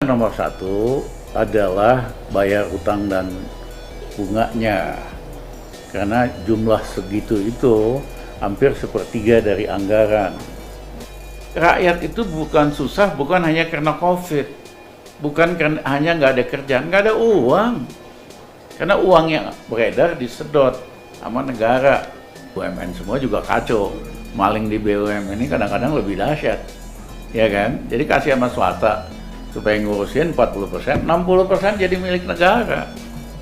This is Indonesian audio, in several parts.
nomor satu adalah bayar utang dan bunganya. Karena jumlah segitu itu hampir sepertiga dari anggaran. Rakyat itu bukan susah, bukan hanya karena COVID. Bukan karena hanya nggak ada kerjaan, nggak ada uang. Karena uang yang beredar disedot sama negara. BUMN semua juga kacau. Maling di BUMN ini kadang-kadang lebih dahsyat. Ya kan? Jadi kasih sama swasta supaya ngurusin 40%, 60% jadi milik negara.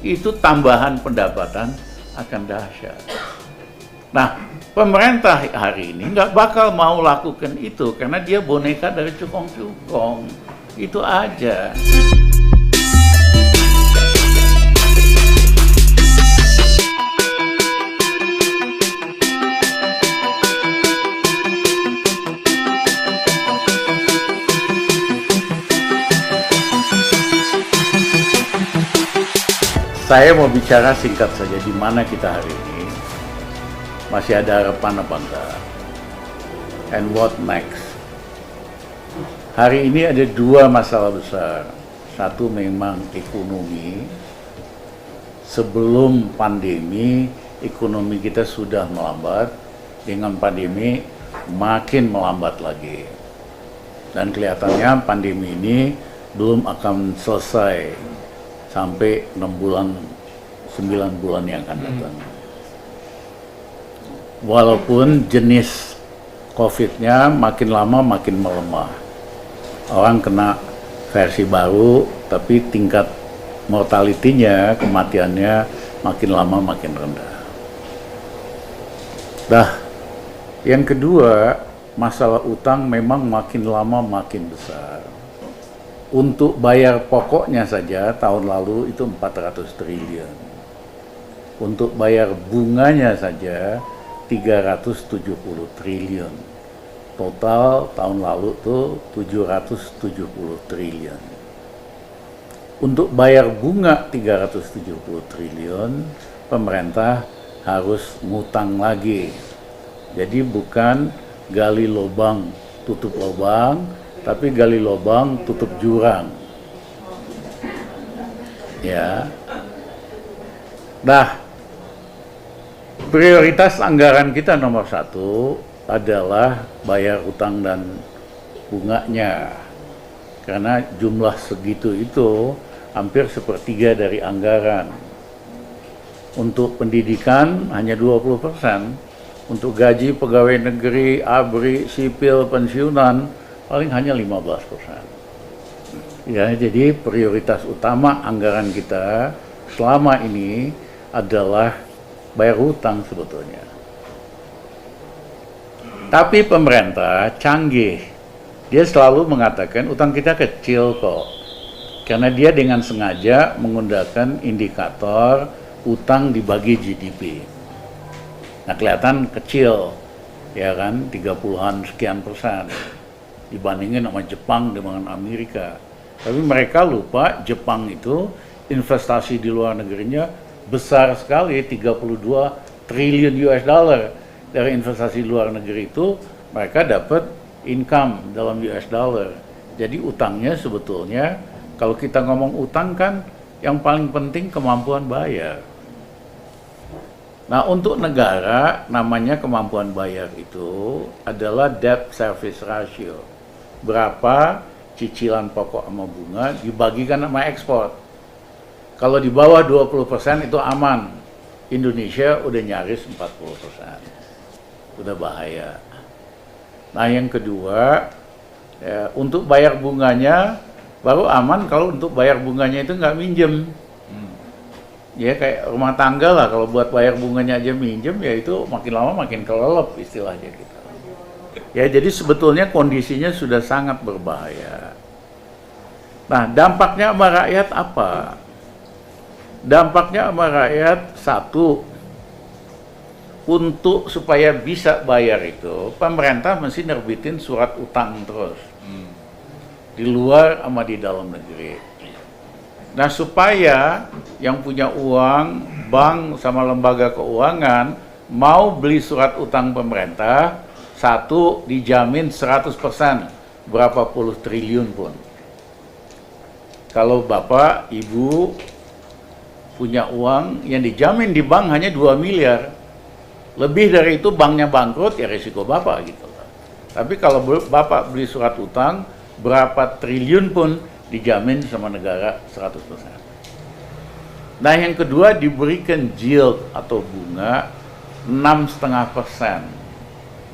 Itu tambahan pendapatan akan dahsyat. Nah, pemerintah hari ini nggak bakal mau lakukan itu karena dia boneka dari cukong-cukong. Itu aja. Saya mau bicara singkat saja di mana kita hari ini. Masih ada harapan apa enggak? And what next? Hari ini ada dua masalah besar. Satu memang ekonomi. Sebelum pandemi, ekonomi kita sudah melambat. Dengan pandemi, makin melambat lagi. Dan kelihatannya pandemi ini belum akan selesai sampai 6 bulan, 9 bulan yang akan datang. Walaupun jenis COVID-nya makin lama makin melemah. Orang kena versi baru, tapi tingkat mortality-nya, kematiannya makin lama makin rendah. Yang kedua, masalah utang memang makin lama makin besar. Untuk bayar pokoknya saja tahun lalu itu 400 triliun. Untuk bayar bunganya saja 370 triliun. Total tahun lalu itu 770 triliun. Untuk bayar bunga 370 triliun, pemerintah harus ngutang lagi. Jadi bukan gali lubang, tutup lubang, tapi gali lubang, tutup jurang. Ya. Prioritas anggaran kita nomor satu adalah bayar utang dan bunganya. Karena jumlah segitu itu hampir sepertiga dari anggaran. Untuk pendidikan hanya 20%. Untuk gaji pegawai negeri, ABRI, sipil, pensiunan, paling hanya 15%. Ya, jadi prioritas utama anggaran kita selama ini adalah bayar hutang sebetulnya. Tapi pemerintah canggih. Dia selalu mengatakan utang kita kecil kok. Karena dia dengan sengaja menggunakan indikator utang dibagi GDP. Nah, kelihatan kecil, ya kan, 30-an sekian persen. Dibandingin sama Jepang dengan Amerika. Tapi mereka lupa Jepang itu investasi di luar negerinya besar sekali, 32 triliun US dollar. Dari investasi di luar negeri itu mereka dapat income dalam US dollar. Jadi utangnya sebetulnya, kalau kita ngomong utang kan yang paling penting kemampuan bayar. Nah, untuk negara namanya kemampuan bayar itu adalah debt service ratio. Berapa cicilan pokok sama bunga dibagikan sama ekspor. Kalau di bawah 20% itu aman. Indonesia udah nyaris 40%. Udah bahaya. Nah, yang kedua, ya, untuk bayar bunganya baru aman kalau untuk bayar bunganya itu nggak minjem. Ya kayak rumah tangga lah, kalau buat bayar bunganya aja minjem, ya itu makin lama makin kelelep istilahnya gitu. Ya, jadi sebetulnya kondisinya sudah sangat berbahaya. Nah, dampaknya sama rakyat apa? Dampaknya sama rakyat, satu, untuk supaya bisa bayar itu, pemerintah mesti nerbitin surat utang terus. Di luar sama di dalam negeri. Nah, supaya yang punya uang, bank sama lembaga keuangan mau beli surat utang pemerintah, satu, dijamin 100%, berapa puluh triliun pun. Kalau bapak, ibu punya uang yang dijamin di bank hanya 2 miliar, lebih dari itu banknya bangkrut, ya risiko bapak gitu. Tapi kalau bapak beli surat utang, berapa triliun pun dijamin sama negara 100%. Nah, yang kedua diberikan yield atau bunga 6,5%,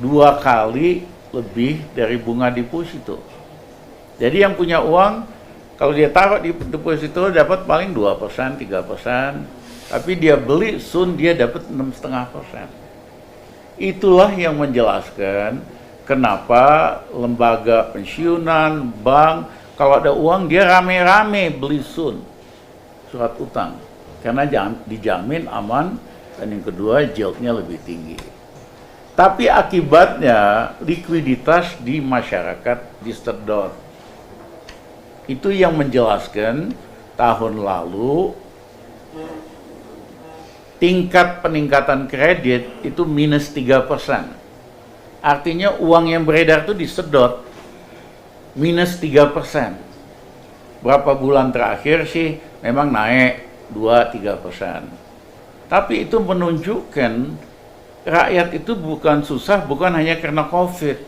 2 kali lebih dari bunga deposito. Jadi yang punya uang, kalau dia taruh di deposito dapat paling 2%, 3%, tapi dia beli sun dia dapat 6,5%. Itulah yang menjelaskan kenapa lembaga pensiunan, bank, kalau ada uang dia rame-rame beli sun, surat utang. Karena dijamin aman, dan yang kedua yieldnya lebih tinggi. Tapi akibatnya likuiditas di masyarakat disedot. Itu yang menjelaskan tahun lalu tingkat peningkatan kredit itu minus 3%. Artinya uang yang beredar itu disedot minus 3%. Berapa bulan terakhir sih memang naik 2-3%. Tapi itu menunjukkan rakyat itu bukan susah, bukan hanya karena COVID,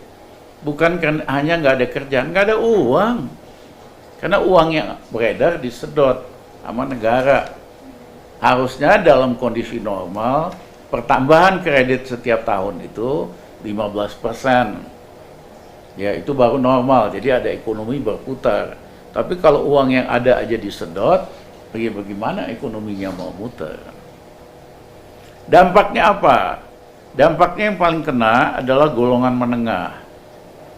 bukan karena hanya nggak ada kerjaan, nggak ada uang. Karena uang yang beredar disedot sama negara. Harusnya dalam kondisi normal, pertambahan kredit setiap tahun itu 15%. Ya, itu baru normal, jadi ada ekonomi berputar. Tapi kalau uang yang ada aja disedot, bagaimana ekonominya mau muter? Dampaknya apa? Dampaknya yang paling kena adalah golongan menengah.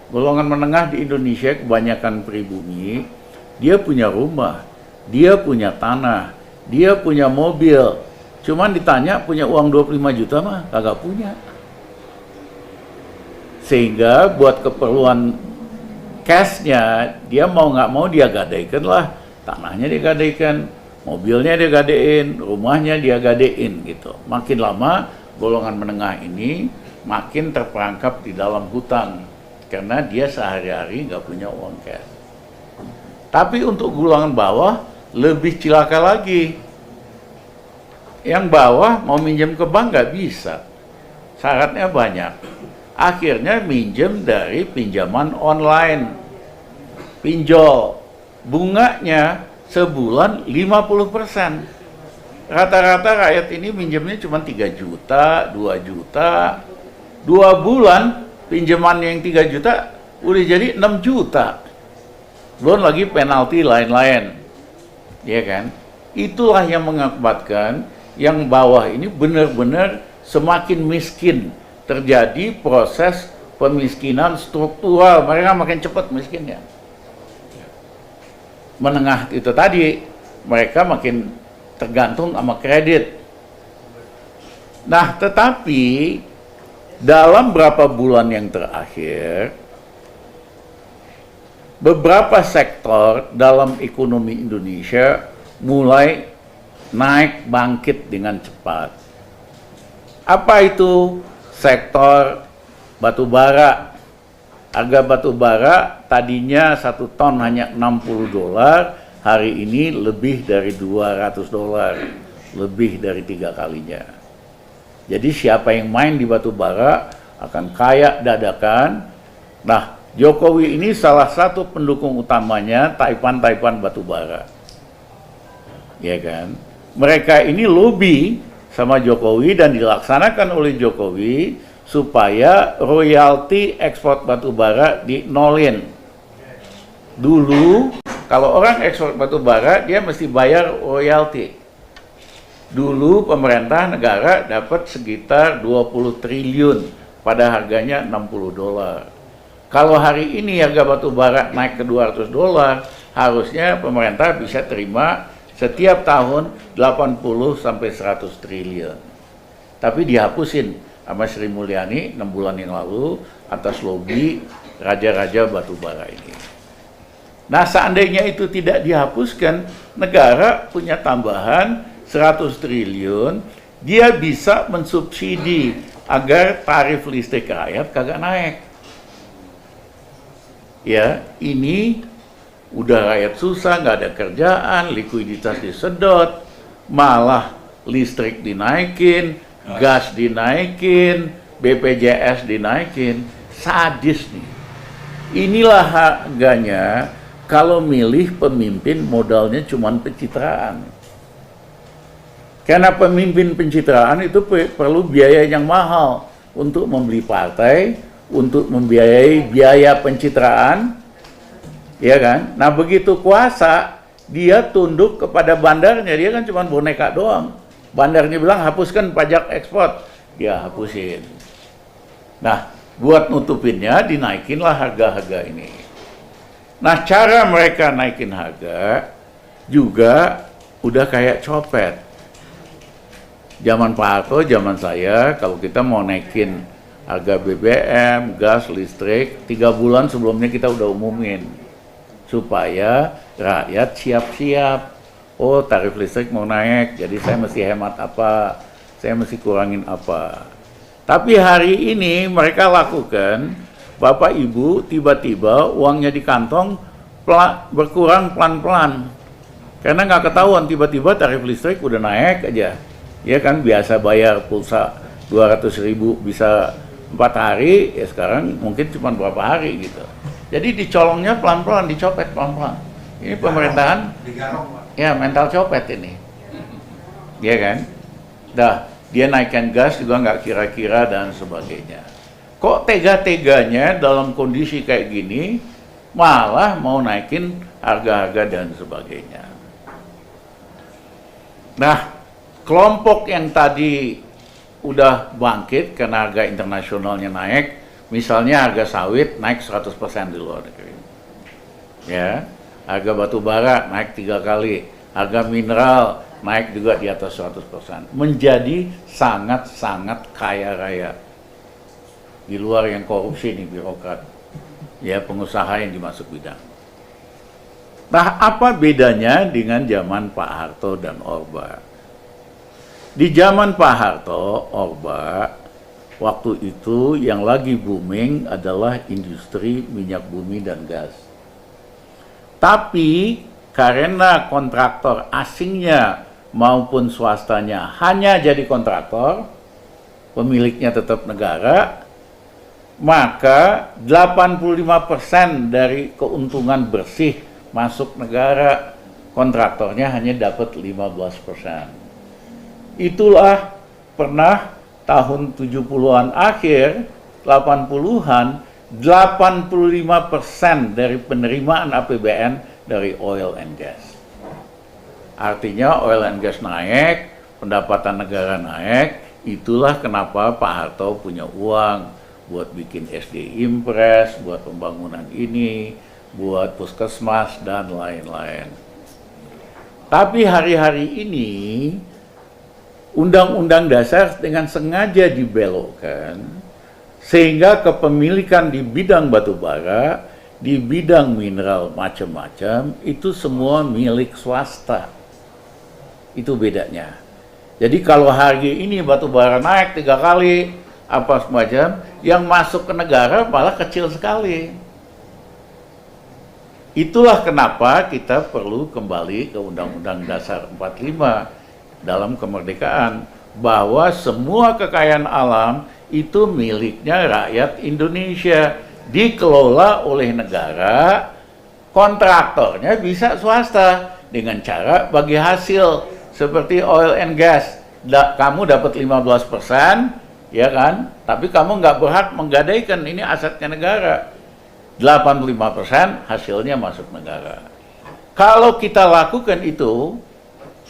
Golongan menengah di Indonesia kebanyakan pribumi, dia punya rumah, dia punya tanah, dia punya mobil. Cuman ditanya punya uang 25 juta mah kagak punya. Sehingga buat keperluan cashnya, dia mau nggak mau dia gadaikan lah. Tanahnya dia gadaikan, mobilnya dia gadein, rumahnya dia gadein gitu. Makin lama golongan menengah ini makin terperangkap di dalam hutang karena dia sehari-hari nggak punya uang cash. Tapi untuk golongan bawah lebih cilaka lagi. Yang bawah mau minjem ke bank nggak bisa, syaratnya banyak. Akhirnya minjem dari pinjaman online, pinjol. Bunganya sebulan 50%. Rata-rata rakyat ini minjemnya cuma 3 juta, 2 juta. 2 bulan pinjaman yang 3 juta udah jadi 6 juta. Belum lagi penalti lain-lain. Ya kan? Itulah yang mengakibatkan yang bawah ini benar-benar semakin miskin. Terjadi proses pemiskinan struktural. Mereka makin cepat miskinnya. Menengah itu tadi, mereka makin tergantung sama kredit. Nah, tetapi dalam beberapa bulan yang terakhir, beberapa sektor dalam ekonomi Indonesia mulai naik bangkit dengan cepat. Apa itu? Sektor batu bara. Harga batu bara tadinya 1 ton hanya $60, hari ini lebih dari $200, lebih dari 3 kalinya. Jadi siapa yang main di batu bara akan kaya dadakan. Nah, Jokowi ini salah satu pendukung utamanya taipan-taipan batu bara. Ya kan? Mereka ini lobby sama Jokowi dan dilaksanakan oleh Jokowi supaya royalti ekspor batu bara dinolin. Dulu kalau orang ekspor batu bara dia mesti bayar royalti. Dulu pemerintah negara dapat sekitar 20 triliun pada harganya $60. Kalau hari ini harga batu bara naik ke $200, harusnya pemerintah bisa terima setiap tahun 80 sampai 100 triliun. Tapi dihapusin sama Sri Mulyani 6 bulan yang lalu atas lobi raja-raja batu bara ini. Nah, seandainya itu tidak dihapuskan, negara punya tambahan 100 triliun, dia bisa mensubsidi agar tarif listrik rakyat kagak naik. Ya, ini Udah rakyat susah, nggak ada kerjaan, likuiditas disedot, malah listrik dinaikin, gas dinaikin, BPJS dinaikin. Sadis nih. Inilah harganya kalau milih pemimpin modalnya cuma pencitraan. Karena pemimpin pencitraan itu perlu biaya yang mahal untuk membeli partai, untuk membiayai biaya pencitraan, ya kan? Nah begitu kuasa, dia tunduk kepada bandarnya, dia kan cuma boneka doang. Bandarnya bilang hapuskan pajak ekspor, dia hapusin. Nah, buat nutupinnya dinaikinlah harga-harga ini. Nah, cara mereka naikin harga juga udah kayak copet. Zaman Pak Harto, zaman saya, kalau kita mau naikin harga BBM, gas, listrik, 3 bulan sebelumnya kita udah umumin. Supaya rakyat siap-siap. Oh, tarif listrik mau naik, jadi saya mesti hemat apa, saya mesti kurangin apa. Tapi hari ini mereka lakukan, Bapak Ibu tiba-tiba uangnya di kantong berkurang pelan-pelan. Karena nggak ketahuan, tiba-tiba tarif listrik udah naik aja. Ya kan biasa bayar pulsa 200.000 bisa 4 hari, ya sekarang mungkin cuma berapa hari gitu. Jadi dicolongnya pelan-pelan, dicopet pelan-pelan. Ini pemerintahan, ya mental copet ini. Ya kan? Dah, dia naikkan gas juga nggak kira-kira dan sebagainya. Kok tega-teganya dalam kondisi kayak gini malah mau naikin harga-harga dan sebagainya. Nah, kelompok yang tadi udah bangkit karena harga internasionalnya naik, misalnya harga sawit naik 100% di luar negeri. Ya, harga batu bara naik 3 kali, harga mineral naik juga di atas 100%. Menjadi sangat-sangat kaya raya. Di luar yang korupsi nih birokrat. Ya, pengusaha yang dimasuk bidang. Nah, apa bedanya dengan zaman Pak Harto dan Orba? Di zaman Pak Harto, Orba, waktu itu yang lagi booming adalah industri minyak bumi dan gas. Tapi karena kontraktor asingnya maupun swastanya hanya jadi kontraktor, pemiliknya tetap negara, maka 85% dari keuntungan bersih masuk negara, kontraktornya hanya dapat 15%. Itulah pernah tahun 70-an akhir, 80-an, 85% dari penerimaan APBN dari oil and gas. Artinya oil and gas naik, pendapatan negara naik, itulah kenapa Pak Harto punya uang buat bikin SD Impres, buat pembangunan ini, buat puskesmas, dan lain-lain. Tapi hari-hari ini, Undang-Undang Dasar dengan sengaja dibelokkan sehingga kepemilikan di bidang batu bara, di bidang mineral macam-macam itu semua milik swasta. Itu bedanya. Jadi kalau hari ini batu bara naik 3 kali apa semacam, yang masuk ke negara malah kecil sekali. Itulah kenapa kita perlu kembali ke Undang-Undang Dasar 45 dalam kemerdekaan, bahwa semua kekayaan alam itu miliknya rakyat Indonesia, dikelola oleh negara, kontraktornya bisa swasta dengan cara bagi hasil seperti oil and gas. Kamu dapat 15%, ya kan? Tapi kamu nggak berhak menggadaikan, ini asetnya negara. 85% hasilnya masuk negara. Kalau kita lakukan itu,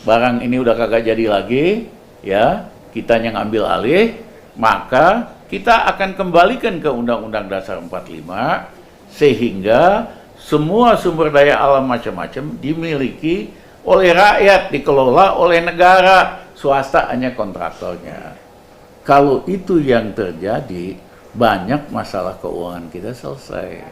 barang ini udah kagak jadi lagi, ya, kita yang ambil alih, maka kita akan kembalikan ke Undang-Undang Dasar 45, sehingga semua sumber daya alam macam-macam dimiliki oleh rakyat, dikelola oleh negara, swasta hanya kontraktornya. Kalau itu yang terjadi, banyak masalah keuangan kita selesai.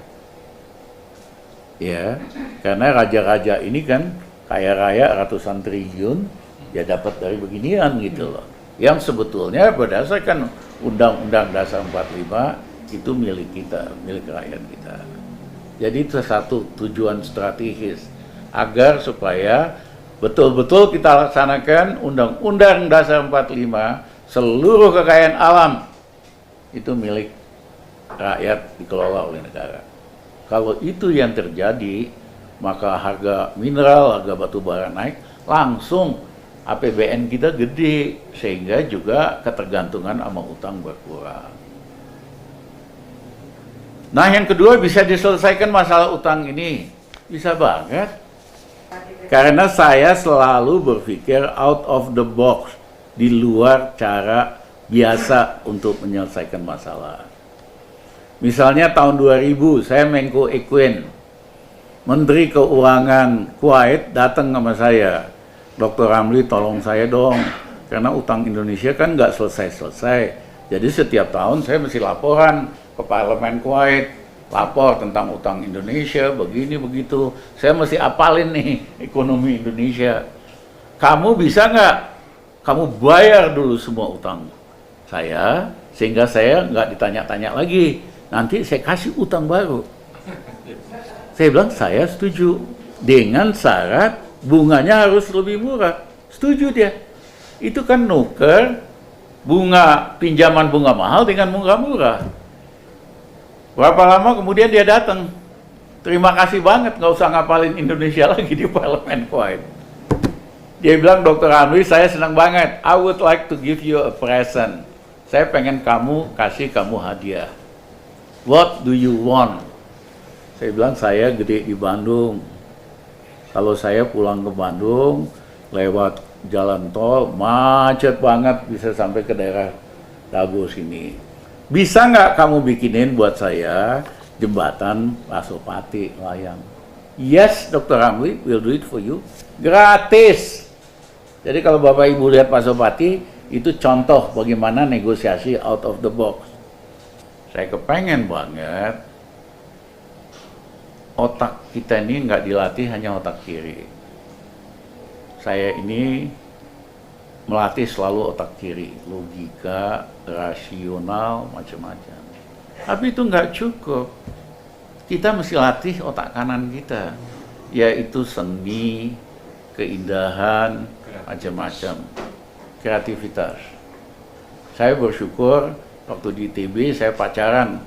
Ya, karena raja-raja ini kan kaya raya ratusan triliun, ya dapat dari beginian gitu loh. Yang sebetulnya berdasarkan Undang-Undang Dasar 45 itu milik kita, milik rakyat kita. Jadi itu satu tujuan strategis agar supaya betul-betul kita laksanakan Undang-Undang Dasar 45, seluruh kekayaan alam itu milik rakyat, dikelola oleh negara. Kalau itu yang terjadi, maka harga mineral, harga batu bara naik, langsung APBN kita gede, sehingga juga ketergantungan sama utang berkurang. Nah, yang kedua, bisa diselesaikan masalah utang ini. Bisa banget. Karena saya selalu berpikir out of the box, di luar cara biasa untuk menyelesaikan masalah. Misalnya tahun 2000, saya Menko Equin, Menteri Keuangan Kuwait datang sama saya, Dr. Ramli tolong saya dong, karena utang Indonesia kan nggak selesai-selesai. Jadi setiap tahun saya mesti laporan ke Parlemen Kuwait, lapor tentang utang Indonesia, begini begitu. Saya mesti apalin nih ekonomi Indonesia. Kamu bisa nggak? Kamu bayar dulu semua utang saya, sehingga saya nggak ditanya-tanya lagi. Nanti saya kasih utang baru. Saya bilang saya setuju, dengan syarat bunganya harus lebih murah. Setuju dia. Itu kan nuker bunga, pinjaman bunga mahal dengan bunga murah. Berapa lama kemudian dia datang, terima kasih banget, nggak usah ngapalin Indonesia lagi di Parlemen Kuwait. Dia bilang, Dr. Ramli, saya senang banget, I would like to give you a present. Saya pengen kasih kamu hadiah. What do you want? Saya bilang, saya gede di Bandung. Kalau saya pulang ke Bandung, lewat jalan tol, macet banget, bisa sampai ke daerah Dago sini. Bisa nggak kamu bikinin buat saya jembatan Pasopati layang? Yes, Dr. Ramli, we'll do it for you. Gratis. Jadi kalau Bapak Ibu lihat Pasopati, itu contoh bagaimana negosiasi out of the box. Saya kepengen banget otak kita ini nggak dilatih hanya otak kiri. Saya ini melatih selalu otak kiri, logika, rasional, macam-macam. Tapi itu nggak cukup. Kita mesti latih otak kanan kita, yaitu seni, keindahan, macam-macam, kreativitas. Saya bersyukur waktu di ITB saya pacaran,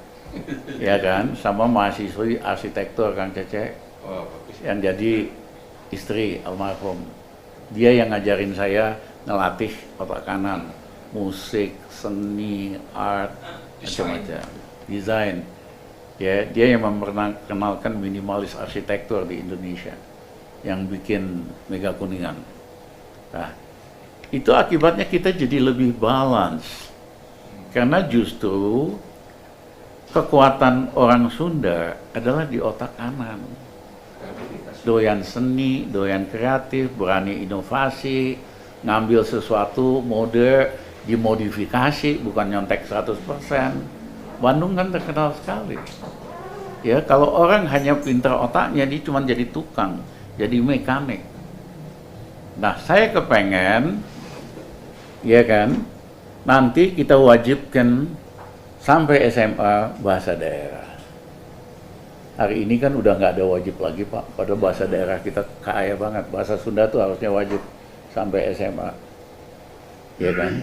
ya kan, sama mahasiswi arsitektur Kang Cece, yang jadi istri almarhum. Dia yang ngajarin saya ngelatih otak kanan, musik, seni, art, macam-macam, desain. Ya, dia yang memperkenalkan minimalis arsitektur di Indonesia, yang bikin Mega Kuningan. Nah, itu akibatnya kita jadi lebih balance, karena justru kekuatan orang Sunda adalah di otak kanan. Doyan seni, doyan kreatif, berani inovasi, ngambil sesuatu mode, dimodifikasi, bukan nyontek 100%. Bandung kan terkenal sekali. Ya, kalau orang hanya pintar otaknya, dia cuma jadi tukang, jadi mekanik. Nah, saya kepengen, ya kan, nanti kita wajibkan sampai SMA bahasa daerah. Hari ini kan udah nggak ada wajib lagi, Pak. Pada bahasa daerah kita kaya banget. Bahasa Sunda tuh harusnya wajib sampai SMA. Ya kan?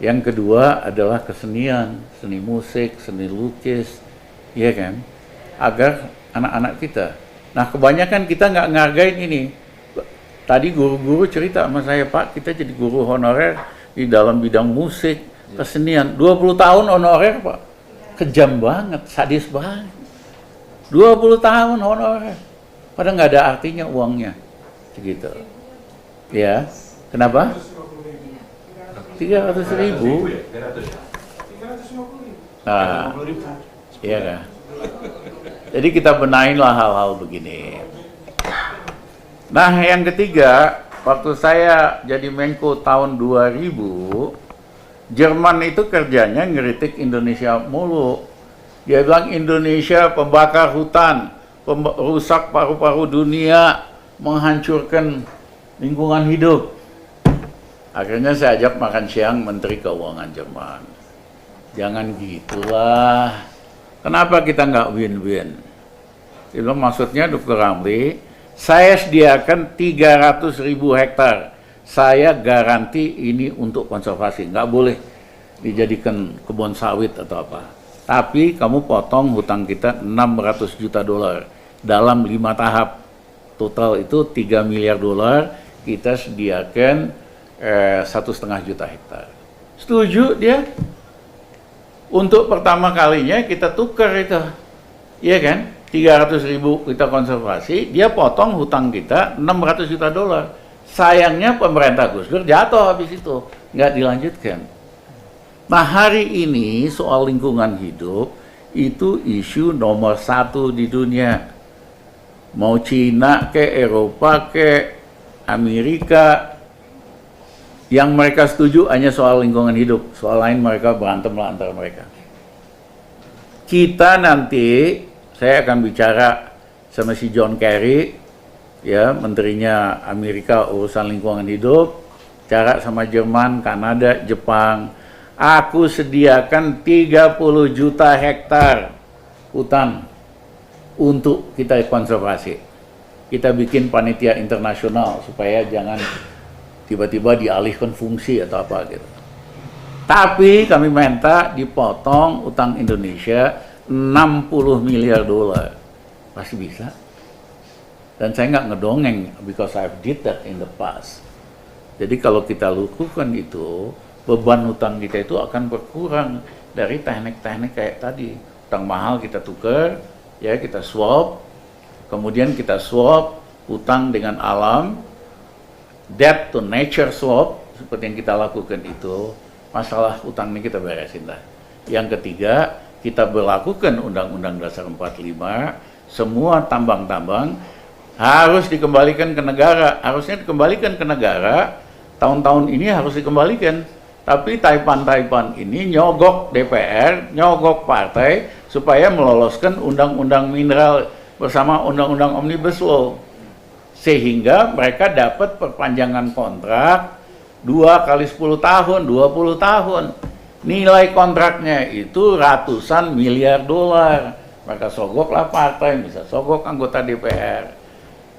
Yang kedua adalah kesenian, seni musik, seni lukis, ya kan? Agar anak-anak kita. Nah, kebanyakan kita nggak ngargain ini. Tadi guru-guru cerita sama saya, Pak, kita jadi guru honorer di dalam bidang musik, kesenian. 20 tahun honorer, Pak. Kejam banget, sadis banget. 20 tahun honorer. Padahal nggak ada artinya uangnya. Segitu. Ya. Kenapa? 300.000. Nah, iya kan? Jadi kita benahinlah hal-hal begini. Nah, yang ketiga, waktu saya jadi Menko tahun 2000, Jerman itu kerjanya ngeritik Indonesia mulu. Dia bilang Indonesia pembakar hutan, rusak paru-paru dunia, menghancurkan lingkungan hidup. Akhirnya saya ajak makan siang Menteri Keuangan Jerman. Jangan gitulah. Kenapa kita nggak win-win? Dia bilang, maksudnya Dr. Ramli, saya sediakan 300.000 hektar. Saya garansi ini untuk konservasi. Nggak boleh dijadikan kebun sawit atau apa. Tapi kamu potong hutang kita 600 juta dolar dalam 5 tahap. Total itu 3 miliar dolar, kita sediakan 1,5 juta hektar. Setuju dia? Untuk pertama kalinya kita tukar itu. Iya kan? 300.000 kita konservasi, dia potong hutang kita 600 juta dolar. Sayangnya pemerintah Gus Dur jatuh habis itu, nggak dilanjutkan. Nah, hari ini soal lingkungan hidup itu isu nomor 1 di dunia. Mau Cina ke Eropa ke Amerika, yang mereka setuju hanya soal lingkungan hidup, soal lain mereka berantem lah antara mereka. Kita nanti, saya akan bicara sama si John Kerry, ya, menterinya Amerika urusan lingkungan hidup, bicara sama Jerman, Kanada, Jepang. Aku sediakan 30 juta hektar hutan untuk kita konservasi. Kita bikin panitia internasional supaya jangan tiba-tiba dialihkan fungsi atau apa gitu. Tapi kami minta dipotong utang Indonesia 60 miliar dolar. Pasti bisa. Dan saya nggak ngedongeng, because I've did that in the past. Jadi kalau kita lakukan itu, beban hutang kita itu akan berkurang dari teknik-teknik kayak tadi. Hutang mahal kita tukar, ya kita swap, kemudian kita swap hutang dengan alam, debt to nature swap, seperti yang kita lakukan itu, masalah hutang ini kita beresin lah. Yang ketiga, kita berlakukan Undang-Undang Dasar 45, semua tambang-tambang harus dikembalikan ke negara, harusnya dikembalikan ke negara, tahun-tahun ini harus dikembalikan. Tapi Taipan ini nyogok DPR, nyogok partai, supaya meloloskan Undang-Undang Mineral bersama Undang-Undang Omnibus Law. Sehingga mereka dapat perpanjangan kontrak 2 kali 10 tahun, 20 tahun. Nilai kontraknya itu ratusan miliar dolar. Mereka sogoklah partai, bisa sogok anggota DPR.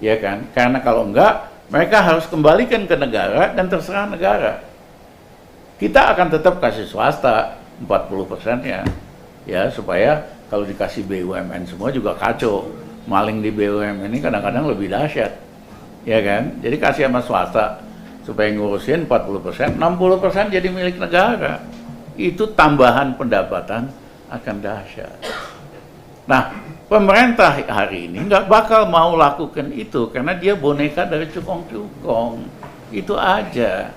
Ya kan? Karena kalau enggak, mereka harus kembalikan ke negara dan terserah negara. Kita akan tetap kasih swasta 40%-nya. Ya, supaya kalau dikasih BUMN semua juga kacau. Maling di BUMN ini kadang-kadang lebih dahsyat. Ya kan? Jadi kasih sama swasta supaya ngurusin 40%, 60% jadi milik negara. Itu tambahan pendapatan akan dahsyat. Nah, pemerintah hari ini nggak bakal mau lakukan itu karena dia boneka dari cukong-cukong. Itu aja.